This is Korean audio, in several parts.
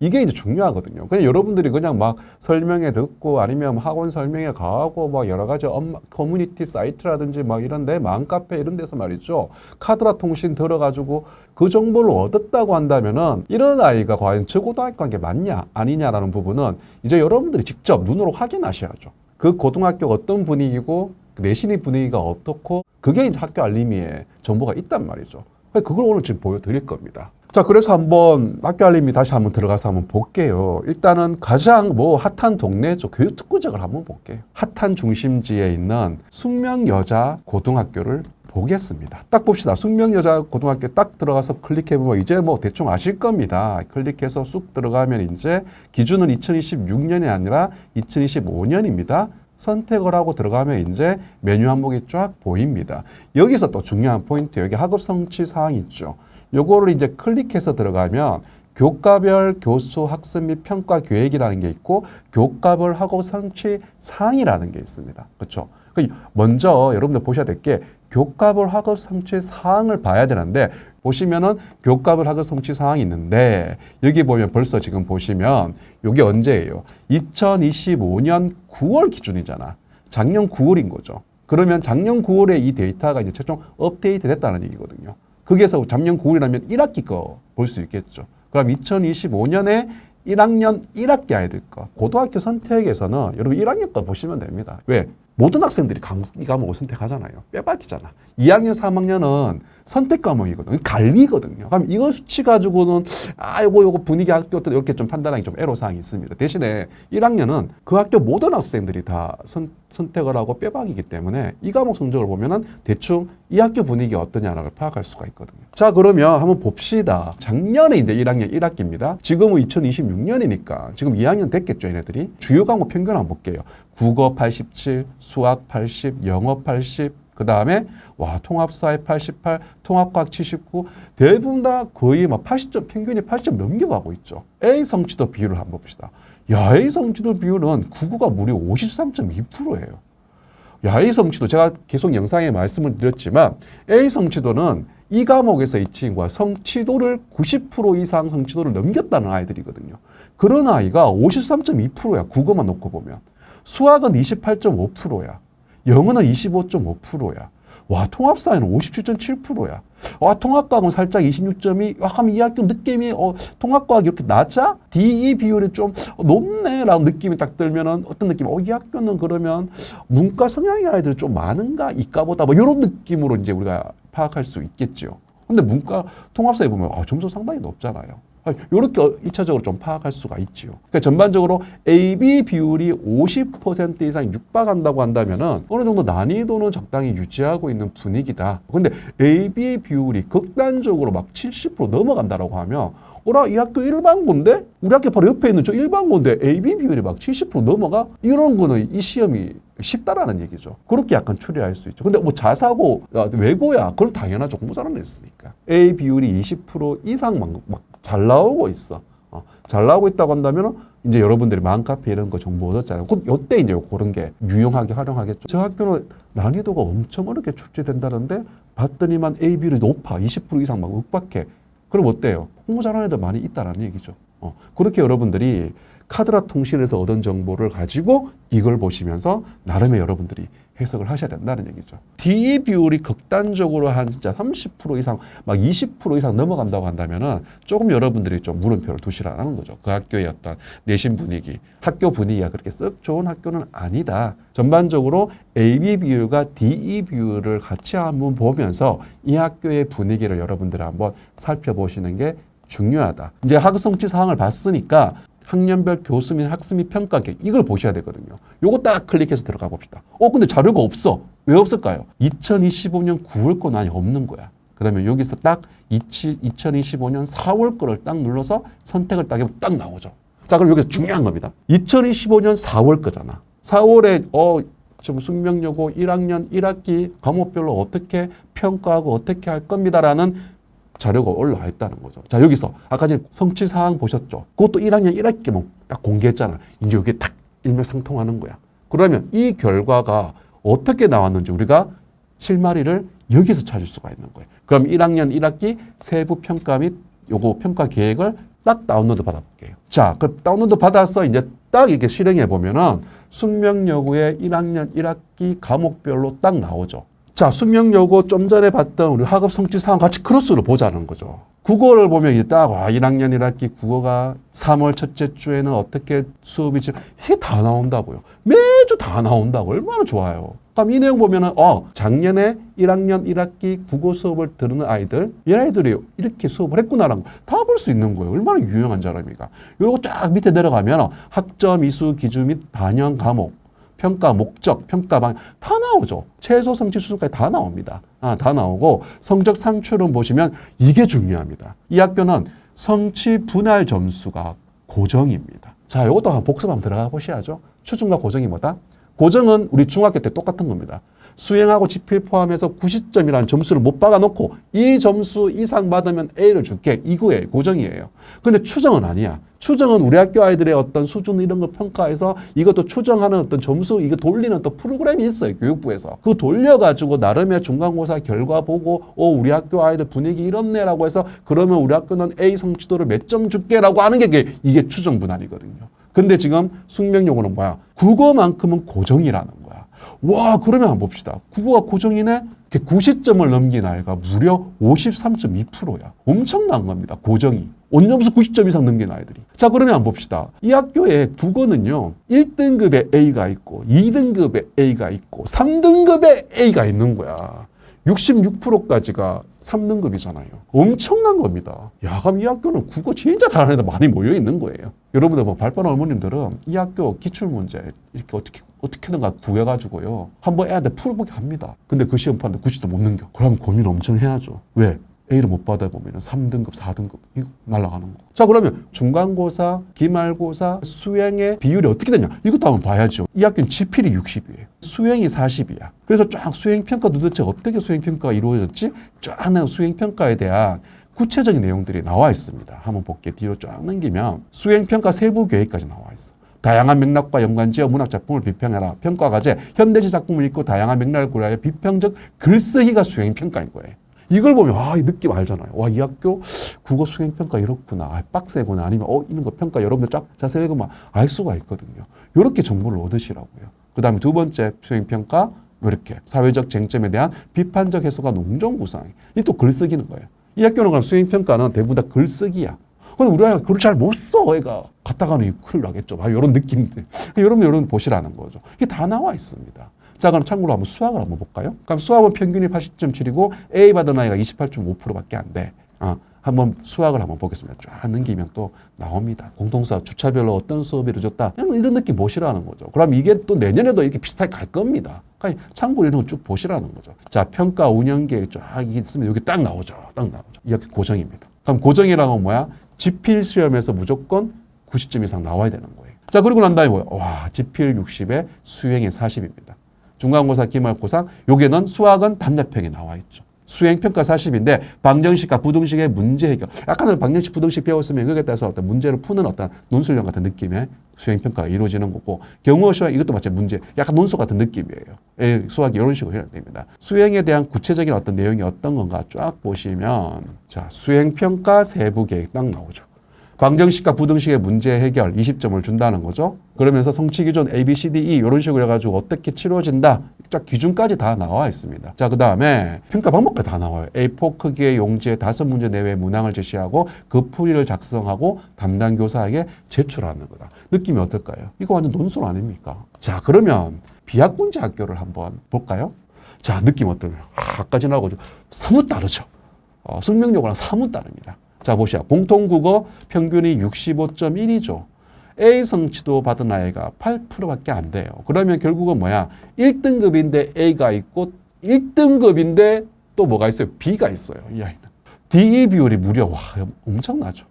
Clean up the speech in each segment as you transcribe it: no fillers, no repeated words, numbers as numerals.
이게 이제 중요하거든요. 그냥 여러분들이 그냥 막 설명회 듣고 아니면 학원 설명회 가고 막 여러 가지 커뮤니티 사이트라든지 막 이런 데 맘카페 이런 데서 말이죠. 카드라 통신 들어가지고 그 정보를 얻었다고 한다면은 이런 아이가 과연 저고등학교 간 게 맞냐 아니냐라는 부분은 이제 여러분들이 직접 눈으로 확인하셔야죠. 그 고등학교가 어떤 분위기고 내신의 분위기가 어떻고 그게 이제 학교 알림이에 정보가 있단 말이죠. 그걸 오늘 지금 보여드릴 겁니다. 자, 그래서 한번 학교 알림이 다시 한번 들어가서 한번 볼게요. 일단은 가장 핫한 동네죠. 교육특구적을 한번 볼게요. 핫한 중심지에 있는 숙명여자 고등학교를 보겠습니다. 딱 봅시다. 숙명여자 고등학교 딱 들어가서 클릭해보면 이제 대충 아실 겁니다. 클릭해서 쑥 들어가면 이제 기준은 2026년이 아니라 2025년입니다. 선택을 하고 들어가면 이제 메뉴 항목이 쫙 보입니다. 여기서 또 중요한 포인트, 여기 학업 성취 사항 있죠. 요거를 이제 클릭해서 들어가면 교과별 교수 학습 및 평가 계획이라는 게 있고 교과별 학업 성취 사항이라는 게 있습니다. 그렇죠? 먼저 여러분들 보셔야 될 게 교과별 학업 성취 사항을 봐야 되는데 보시면은 교과별 학업 성취 사항이 있는데 여기 보면 벌써 지금 보시면 이게 언제예요? 2025년 9월 기준이잖아. 작년 9월인 거죠. 그러면 작년 9월에 이 데이터가 이제 최종 업데이트 됐다는 얘기거든요. 거기에서 작년 9월이라면 1학기 거 볼 수 있겠죠. 그럼 2025년에 1학년 1학기 아이들 거 고등학교 선택에서는 여러분 1학년 거 보시면 됩니다. 왜? 모든 학생들이 이 과목을 선택하잖아요. 빼박이잖아. 2학년, 3학년은 선택 과목이거든요. 갈리거든요. 그럼 이거 수치 가지고는 요거 분위기 학교 때 이렇게 좀 판단하기 좀 애로사항이 있습니다. 대신에 1학년은 그 학교 모든 학생들이 다 선택을 하고 빼박이기 때문에 이 과목 성적을 보면은 대충 이 학교 분위기가 어떠냐를 파악할 수가 있거든요. 자, 그러면 한번 봅시다. 작년에 이제 1학년 1학기입니다. 지금은 2026년이니까 지금 2학년 됐겠죠, 얘네들이. 주요 과목 평균 한번 볼게요. 국어 87, 수학 80, 영어 80, 그 다음에 통합사회 88, 통합과학 79, 대부분 다 거의 80점, 평균이 80점 넘겨가고 있죠. A 성취도 비율을 한번 봅시다. 야, A 성취도 비율은 국어가 무려 53.2%예요. 야, A 성취도 제가 계속 영상에 말씀을 드렸지만 A 성취도는 이 과목에서 이 친구가 성취도를 90% 이상 성취도를 넘겼다는 아이들이거든요. 그런 아이가 53.2%야. 국어만 놓고 보면. 수학은 28.5%야. 영어는 25.5%야. 통합사회는 57.7%야. 통합과학은 살짝 26점이, 하면 이 학교 느낌이, 통합과학이 이렇게 낮아? DE 비율이 좀 높네? 라는 느낌이 딱 들면은 어떤 느낌? 이 학교는 그러면 문과 성향의 아이들이 좀 많은가? 이과보다 이런 느낌으로 이제 우리가 파악할 수 있겠죠. 근데 문과 통합사회 보면, 점수 상당히 높잖아요. 이렇게 1차적으로 좀 파악할 수가 있지요. 그러니까 전반적으로 A-B 비율이 50% 이상 육박한다고 한다면은 어느 정도 난이도는 적당히 유지하고 있는 분위기다. 근데 A-B 비율이 극단적으로 70% 넘어간다라고 하면 이 학교 일반고인데? 우리 학교 바로 옆에 있는 저 일반고인데 A-B 비율이 70% 넘어가? 이런 거는 이 시험이 쉽다라는 얘기죠. 그렇게 약간 추리할 수 있죠. 근데 자사고, 외고야. 그럼 당연하죠. 공부 잘하는 애 있으니까. A 비율이 20% 이상 막 잘 나오고 있어. 잘 나오고 있다고 한다면 이제 여러분들이 맘카페 이런 거 정보 얻었잖아요. 이때 이제 그런 게 유용하게 활용하겠죠. 저 학교는 난이도가 엄청 어렵게 출제된다는데 봤더니만 A 비율이 높아. 20% 이상 막 윽박해. 그럼 어때요? 공부 잘하는 애들 많이 있다라는 얘기죠. 그렇게 여러분들이 카드라 통신에서 얻은 정보를 가지고 이걸 보시면서 나름의 여러분들이 해석을 하셔야 된다는 얘기죠. DE 비율이 극단적으로 한 진짜 30% 이상, 20% 이상 넘어간다고 한다면은 조금 여러분들이 좀 물음표를 두시라는 거죠. 그 학교의 어떤 내신 분위기, 학교 분위기가 그렇게 썩 좋은 학교는 아니다. 전반적으로 AB 비율과 DE 비율을 같이 한번 보면서 이 학교의 분위기를 여러분들이 한번 살펴보시는 게 중요하다. 이제 학업 성취 사항을 봤으니까 학년별 교수 및 학습 및 평가 계획 이걸 보셔야 되거든요. 요거 딱 클릭해서 들어가 봅시다. 근데 자료가 없어. 왜 없을까요? 2025년 9월 건 아니 없는 거야. 그러면 여기서 딱 2025년 4월 거를 딱 눌러서 선택을 딱 해보면 딱 나오죠. 자, 그럼 여기서 중요한 겁니다. 2025년 4월 거잖아. 4월에 좀 숙명여고 1학년 1학기 과목별로 어떻게 평가하고 어떻게 할 겁니다라는 자료가 올라와 있다는 거죠. 자, 여기서 아까 전에 성취사항 보셨죠? 그것도 1학년 1학기만 딱 공개했잖아. 이제 이게 딱 일맥상통하는 거야. 그러면 이 결과가 어떻게 나왔는지 우리가 실마리를 여기서 찾을 수가 있는 거예요. 그럼 1학년 1학기 세부 평가 및 요거 평가 계획을 딱 다운로드 받아볼게요. 자, 그 다운로드 받아서 이제 딱 이렇게 실행해 보면은 숙명여고의 1학년 1학기 과목별로 딱 나오죠. 자, 숙명여고 좀 전에 봤던 우리 학업 성취 사항 같이 크로스로 보자는 거죠. 국어를 보면 이제 딱 1학년 1학기 국어가 3월 첫째 주에는 어떻게 수업이 이게 다 나온다고요. 매주 다 나온다고. 얼마나 좋아요. 그럼 이 내용 보면은 작년에 1학년 1학기 국어 수업을 들은 아이들, 이 아이들이 이렇게 수업을 했구나라는 걸 다 볼 수 있는 거예요. 얼마나 유용한 자료입니까? 요거 쫙 밑에 내려가면 학점, 이수, 기준 및 반영 과목, 평가 목적, 평가 방향 다 나오죠. 최소 성취 수준까지 다 나옵니다. 다 나오고 성적 상추를 보시면 이게 중요합니다. 이 학교는 성취 분할 점수가 고정입니다. 자, 이것도 한번 복습 한번 들어가 보셔야죠. 추중과 고정이 뭐다? 고정은 우리 중학교 때 똑같은 겁니다. 수행하고 지필 포함해서 90점이라는 점수를 못 박아놓고 이 점수 이상 받으면 A를 줄게. 이거예요. 고정이에요. 근데 추정은 아니야. 추정은 우리 학교 아이들의 어떤 수준 이런 걸 평가해서 이것도 추정하는 어떤 점수 이거 돌리는 또 프로그램이 있어요. 교육부에서. 그거 돌려가지고 나름의 중간고사 결과 보고 우리 학교 아이들 분위기 이렇네라고 해서 그러면 우리 학교는 A 성취도를 몇 점 줄게라고 하는 게 이게 추정 분할이거든요. 근데 지금 숙명여고는 뭐야? 국어만큼은 고정이라는 거야. 와, 그러면 한번 봅시다. 국어가 고정이네? 90점을 넘긴 아이가 무려 53.2%야. 엄청난 겁니다. 고정이. 온점수 90점 이상 넘긴 아이들이. 자, 그러면 한번 봅시다. 이 학교에 국어는요. 1등급의 A가 있고 2등급의 A가 있고 3등급의 A가 있는 거야. 66%까지가 3등급이잖아요. 엄청난 겁니다. 야, 그럼 이 학교는 국어 진짜 잘하는 애들 많이 모여 있는 거예요. 여러분들 뭐 발빠른 어머님들은 이 학교 기출문제 이렇게 어떻게든가 구해가지고요. 한번 애한테 풀어보게 합니다. 근데 그 시험 봤는데 90도 못 넘겨. 그럼 고민 엄청 해야죠. 왜? A를 못 받아보면 3등급, 4등급 이거 날아가는 거. 자, 그러면 중간고사, 기말고사, 수행의 비율이 어떻게 되냐? 이것도 한번 봐야죠. 이 학교는 지필이 60이에요. 수행이 40이야. 그래서 쫙 수행평가 도대체 어떻게 수행평가가 이루어졌지? 쫙 수행평가에 대한 구체적인 내용들이 나와 있습니다. 한번 볼게요. 뒤로 쫙 넘기면 수행평가 세부 계획까지 나와 있어. 다양한 맥락과 연관지어 문학 작품을 비평해라. 평가 과제, 현대시 작품을 읽고 다양한 맥락을 고려하여 비평적 글쓰기가 수행평가인 거예요. 이걸 보면 이 느낌 알잖아요. 와, 이 학교 국어 수행평가 이렇구나. 빡세구나. 아니면 이런 거 평가 여러분들 쫙 자세히 읽으면 알 수가 있거든요. 이렇게 정보를 얻으시라고요. 그 다음에 두 번째 수행평가 이렇게 사회적 쟁점에 대한 비판적 해소가 농정구상. 이 또 글쓰기는 거예요. 이 학교는 그럼 수행평가는 대부분 다 글쓰기야. 근데 우리 아이가 글을 잘 못 써. 애가 갔다가는 큰일 나겠죠. 이런 느낌들. 여러분 보시라는 거죠. 이게 다 나와 있습니다. 자, 그럼 참고로 한번 수학을 한번 볼까요? 그럼 수학은 평균이 80.7이고 A 받은 아이가 28.5%밖에 안 돼. 한번 수학을 한번 보겠습니다. 쫙 넘기면 또 나옵니다. 공통수학 주차별로 어떤 수업이 이루어졌다. 이런 느낌 보시라는 거죠. 그럼 이게 또 내년에도 이렇게 비슷하게 갈 겁니다. 그러니까 참고로 이런 거 쭉 보시라는 거죠. 자, 평가 운영계획 쫙 있으면 여기 딱 나오죠. 이렇게 고정입니다. 그럼 고정이라는 건 뭐야? 지필 시험에서 무조건 90점 이상 나와야 되는 거예요. 자, 그리고 난 다음에 뭐야? 와, 지필 60에 수행이 40입니다. 중간고사, 기말고사, 여기는 수학은 단답형이 나와 있죠. 수행평가 40인데 방정식과 부등식의 문제 해결. 약간은 방정식, 부등식 배웠으면 거기에 따라서 어떤 문제를 푸는 어떤 논술형 같은 느낌의 수행평가가 이루어지는 거고 경어 시험 이것도 마찬가지 문제, 약간 논술 같은 느낌이에요. 수학이 이런 식으로 해결됩니다. 수행에 대한 구체적인 어떤 내용이 어떤 건가 쫙 보시면 자, 수행평가 세부계획 딱 나오죠. 방정식과 부등식의 문제 해결 20점을 준다는 거죠. 그러면서 성취기준 A, B, C, D, E 이런 식으로 해가지고 어떻게 치러진다. 쫙 기준까지 다 나와 있습니다. 자, 그 다음에 평가 방법까지 다 나와요. A4 크기의 용지에 5문제 내외의 문항을 제시하고 그 풀이를 작성하고 담당 교사에게 제출하는 거다. 느낌이 어떨까요? 이거 완전 논술 아닙니까? 자, 그러면 비학군제 학교를 한번 볼까요? 자, 느낌 어떨까요? 아까 지나고 사뭇 다르죠. 숙명여고랑 사뭇 다릅니다. 자, 보시죠. 공통국어 평균이 65.1이죠. A 성취도 받은 아이가 8%밖에 안 돼요. 그러면 결국은 뭐야? 1등급인데 A가 있고 1등급인데 또 뭐가 있어요? B가 있어요. 이 아이는. DE 비율이 무려 엄청나죠.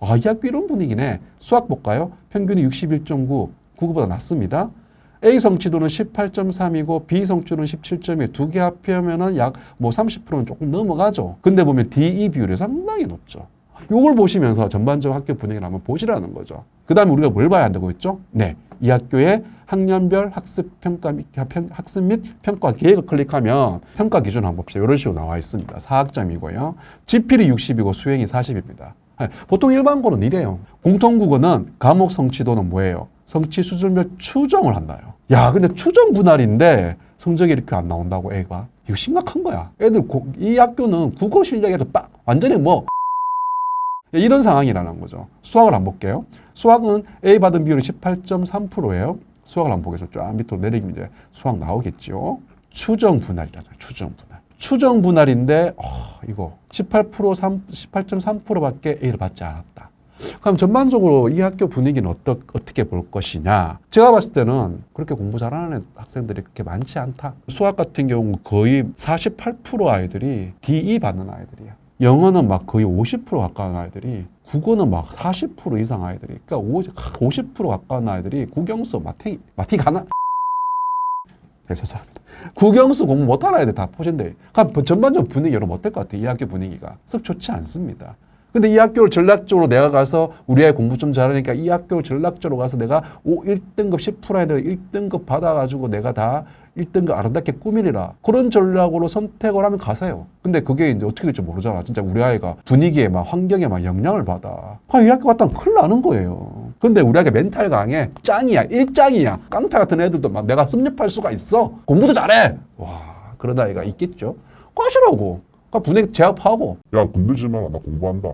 이 학교 이런 분위기네. 수학 볼까요? 평균이 61.9, 국어보다 낮습니다. A 성취도는 18.3이고 B 성취도는 17.2. 두 개 합하면은 약 30%는 조금 넘어가죠. 근데 보면 DE 비율이 상당히 높죠. 이걸 보시면서 전반적으로 학교 분위기를 한번 보시라는 거죠. 그 다음에 우리가 뭘 봐야 한다고 했죠? 네, 이 학교의 학년별 학습 및 평가 계획을 클릭하면 평가 기준 한번 봅시다. 이런 식으로 나와 있습니다. 4학점이고요. 지필이 60이고 수행이 40입니다. 보통 일반고는 이래요. 공통국어는 과목 성취도는 뭐예요? 성취 수준별 추정을 한다요. 야, 근데 추정 분할인데 성적이 이렇게 안 나온다고 애가? 이거 심각한 거야. 애들 이 학교는 국어 실력에도 딱 완전히 뭐 이런 상황이라는 거죠. 수학을 한번 볼게요. 수학은 A 받은 비율이 18.3%예요. 수학을 한번 보겠습니다. 쫙 밑으로 내리면 이제 수학 나오겠죠. 추정 분할이라잖아요. 추정 분할. 추정 분할인데 이거 18.3%밖에 A를 받지 않았다. 그럼 전반적으로 이 학교 분위기는 어떻게 볼 것이냐? 제가 봤을 때는 그렇게 공부 잘하는 학생들이 그렇게 많지 않다. 수학 같은 경우 거의 48% 아이들이 DE 받는 아이들이야. 영어는 막 거의 50% 가까운 아이들이, 국어는 막 40% 이상 아이들이, 그러니까 50% 가까운 아이들이 국영수, 마티 가나? 네, 죄송합니다. 국영수 공부 못하는 아이들 다 포진대. 그러니까 전반적으로 분위기 여러분 어떨 것 같아요? 이 학교 분위기가 썩 좋지 않습니다. 근데 이 학교를 전략적으로 내가 가서 우리 아이 공부 좀 잘하니까 이 학교를 전략적으로 가서 내가 1등급 10% 애들 1등급 받아가지고 내가 다 1등급 아름답게 꾸미리라. 그런 전략으로 선택을 하면 가세요. 근데 그게 이제 어떻게 될지 모르잖아. 진짜 우리 아이가 분위기에 막 환경에 막 영향을 받아. 이 학교 갔다 오면 큰일 나는 거예요. 근데 우리 아이가 멘탈 강해. 짱이야. 일짱이야. 깡패 같은 애들도 막 내가 섭렵할 수가 있어. 공부도 잘해. 와, 그런 아이가 있겠죠. 가시라고. 그러니까 분위기 제압하고. 야, 건들지 마라. 나 공부한다.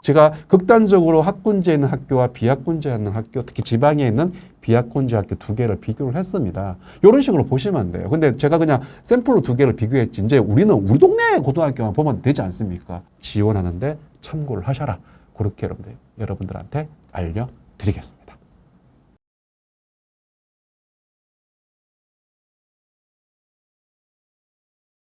제가 극단적으로 학군지에 있는 학교와 비학군지에 있는 학교, 특히 지방에 있는 비학군지 학교 두 개를 비교를 했습니다. 이런 식으로 보시면 안 돼요. 근데 제가 그냥 샘플로 두 개를 비교했지. 이제 우리는 우리 동네 고등학교만 보면 되지 않습니까? 지원하는데 참고를 하셔라. 그렇게 여러분들한테 알려드리겠습니다.